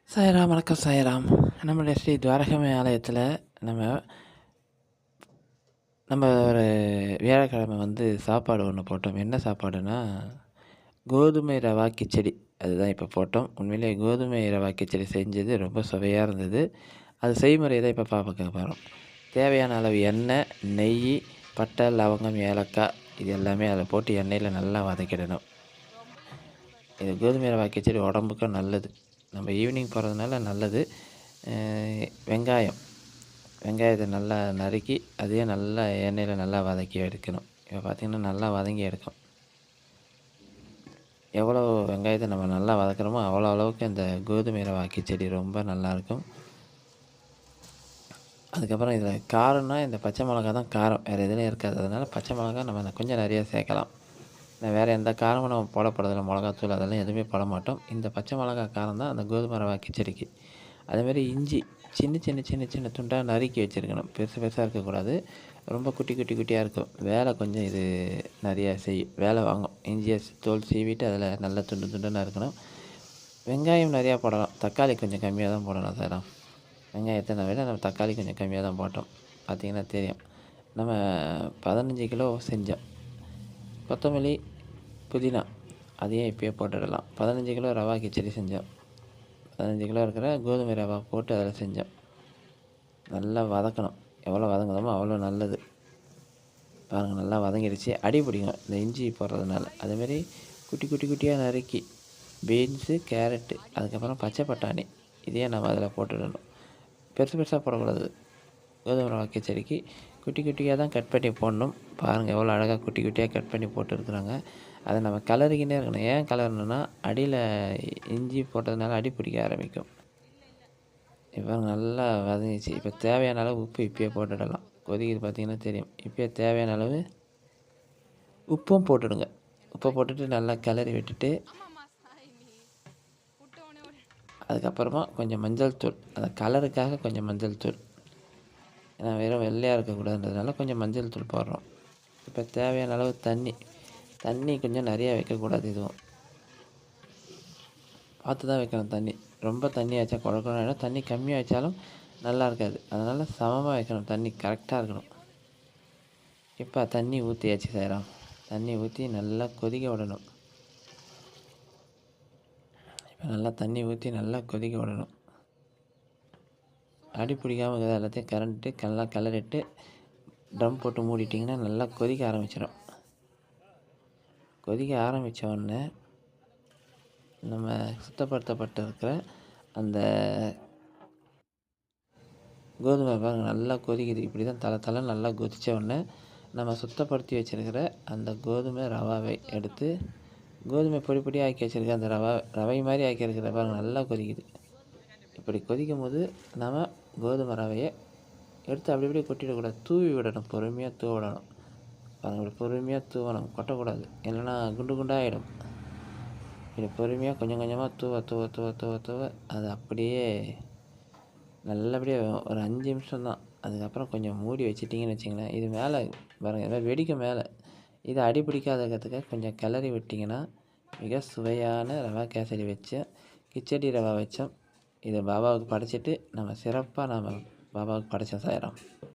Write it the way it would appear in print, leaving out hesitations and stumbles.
சாய்ராம், வணக்கம் சாய்ராம். நம்மளுடைய ஸ்ரீ துவாரகமே ஆலயத்தில் நம்ம நம்ம ஒரு வியாழக்கிழமை சாப்பாடு ஒன்று போட்டோம். என்ன சாப்பாடுனா, கோதுமை ரவா கிச்சடி. அதுதான் இப்போ போட்டோம். உண்மையிலேயே கோதுமை ரவா கிச்சடி செஞ்சது ரொம்ப சுவையாக இருந்தது. அது செய்முறை தான் இப்போ பார்க்க போகிறோம். தேவையான அளவு எண்ணெய், நெய், பட்டை, லவங்கம், ஏலக்காய் இது எல்லாமே அதில் போட்டு எண்ணெயில் நல்லா வதக்கிடணும். இது கோதுமை ரவா கிச்சடி உடம்புக்கும் நல்லது. நம்ம ஈவினிங் போகிறதுனால நல்லது. வெங்காயத்தை நல்லா நறுக்கி அதையும் நல்லா எண்ணெயில் நல்லா வதக்கி எடுக்கணும். இப்போ பார்த்திங்கன்னா நல்லா வதங்கி எடுக்கும். எவ்வளோ வெங்காயத்தை நம்ம நல்லா வதக்குறோமோ அவ்வளோ அளவுக்கு இந்த கோதுமை ரவா கிச்சடி ரொம்ப நல்லாயிருக்கும். அதுக்கப்புறம் இதில் காரம்னா இந்த பச்சை மிளகா தான் காரம், வேறு எதுலையும் இருக்காது. அதனால் பச்சை மிளகா நம்ம கொஞ்சம் நிறையா சேர்க்கலாம். வேறு எந்த காரமும் நம்ம போடப்படுறதில்ல. மிளகாத்தூள் அதெல்லாம் எதுவுமே போட மாட்டோம். இந்த பச்சை மிளகா காரம் தான் அந்த கோதுமை ரவா கிச்சடிக்கு. அதேமாதிரி இஞ்சி சின்ன துண்டாக நறுக்கி வச்சுருக்கணும். பெருசு பெருசாக இருக்கக்கூடாது, ரொம்ப குட்டியாக இருக்கும். வேலை கொஞ்சம் இது நிறையா வேலை வாங்கும். இஞ்சியை தோல் சீவிட்டு அதில் நல்லா துண்டாக இருக்கணும். வெங்காயம் நிறையா போடலாம், தக்காளி கொஞ்சம் கம்மியாக தான் போடணும் சார். வெங்காயத்தை விட நம்ம தக்காளி கொஞ்சம் கம்மியாக தான் போட்டோம். பார்த்திங்கன்னா தெரியும். நம்ம 15 கிலோ செஞ்சோம். கொத்தமல்லி, புதினா அதையும் இப்போயே போட்டுடலாம். 15 கிலோ ரவா கிச்சடி செஞ்சோம். 15 கிலோ இருக்கிற கோதுமை ரவா போட்டு அதில் செஞ்சோம். நல்லா வதக்கணும். எவ்வளோ வதங்குதோமோ அவ்வளோ நல்லது. பாருங்கள், நல்லா வதங்கிடுச்சு. அடி பிடிக்கும் இந்த இஞ்சி போடுறதுனால. அதேமாரி குட்டியாக நறுக்கி பீன்ஸு, கேரட்டு, அதுக்கப்புறம் பச்சை பட்டாணி இதையும் நம்ம அதில் போட்டுடணும். பெருசாக போடக்கூடாது. கோதுமை ரவா கிச்சடிக்கு குட்டியாக தான் கட் பண்ணி போடணும். பாருங்கள் எவ்வளோ அழகாக குட்டியாக கட் பண்ணி போட்டுருக்குறாங்க. அதை நம்ம கலரிக்கினே இருக்கணும். ஏன் கலரணுன்னா, அடியில் இஞ்சி போட்டதுனால அடி பிடிக்க ஆரம்பிக்கும். இப்போ நல்லா வதங்கிச்சு. இப்போ தேவையான அளவு உப்பு இப்போயே போட்டுடலாம். கொதிக்குது பார்த்திங்கன்னா தெரியும். இப்போயே தேவையான அளவு உப்பும் போட்டுடுங்க. உப்பை போட்டுட்டு நல்லா கிளறி விட்டுட்டு அதுக்கப்புறமா கொஞ்சம் மஞ்சள் தூள், அந்த கலருக்காக கொஞ்சம் மஞ்சள் தூள். ஏன்னா வெறும் வெள்ளையாக இருக்கக்கூடாதுன்றதுனால கொஞ்சம் மஞ்சள் தூள் போடுறோம். இப்போ தேவையான அளவு தண்ணி கொஞ்சம் நிறையா வைக்கக்கூடாது. இதுவும் பார்த்து தான் வைக்கணும். தண்ணி ரொம்ப தண்ணி ஆச்சா குழக்கணும். தண்ணி கம்மியாக வச்சாலும் நல்லா இருக்காது. அதனால் சமமாக வைக்கணும். தண்ணி கரெக்டாக இருக்கணும். இப்போ தண்ணி ஊற்றியாச்சு சாய்ராம். தண்ணி ஊற்றி நல்லா கொதிக்க விடணும். இப்போ நல்லா தண்ணி ஊற்றி நல்லா கொதிக்க விடணும். அடி பிடிக்காமல் இருக்கிறது எல்லாத்தையும் நல்லா கிளறிட்டு ட்ரம் போட்டு மூடிட்டிங்கன்னா நல்லா கொதிக்க ஆரம்பிச்சிடும். கொதிக்க ஆரம்பித்த உடனே நம்ம சுத்தப்படுத்தப்பட்டிருக்கிற அந்த கோதுமை பாருங்கள் நல்லா கொதிக்குது. இப்படி தான் தலை நல்லா கொதித்த உடனே நம்ம சுத்தப்படுத்தி வச்சுருக்கிற அந்த கோதுமை ரவாவை எடுத்து, கோதுமை பொடியாக ஆக்கி வச்சுருக்க அந்த ரவை மாதிரி ஆக்கி இருக்கிற பாருங்கள் நல்லா கொதிக்குது. இப்படி கொதிக்கும் போது நம்ம கோதுமை ரவையை எடுத்து அப்படி கொட்டிடக்கூடாது, தூவி விடணும். பொறுமையாக தூவிடணும். பாருங்கள், இப்படி பொறுமையாக தூவணும், கொட்டக்கூடாது. இல்லைன்னா குண்டாகிடும். இப்படி பொறுமையாக கொஞ்சம் கொஞ்சமாக தூவ அது அப்படியே நல்லபடியாக ஒரு 5 நிமிஷம் தான். அதுக்கப்புறம் கொஞ்சம் மூடி வச்சிட்டிங்கன்னு வச்சிங்களேன், இது மேலே பாருங்கள் இது மாதிரி வெடிக்கும் மேலே. இது அடி பிடிக்காததுக்கு கொஞ்சம் கிளறி விட்டிங்கன்னா மிக சுவையான ரவா கேசரி கிச்சடி ரவா வச்சோம். இதை பாபாவுக்கு படைச்சிட்டு நம்ம சிறப்பாக பாபாவுக்கு படைச்சோம் சாய்ராம்.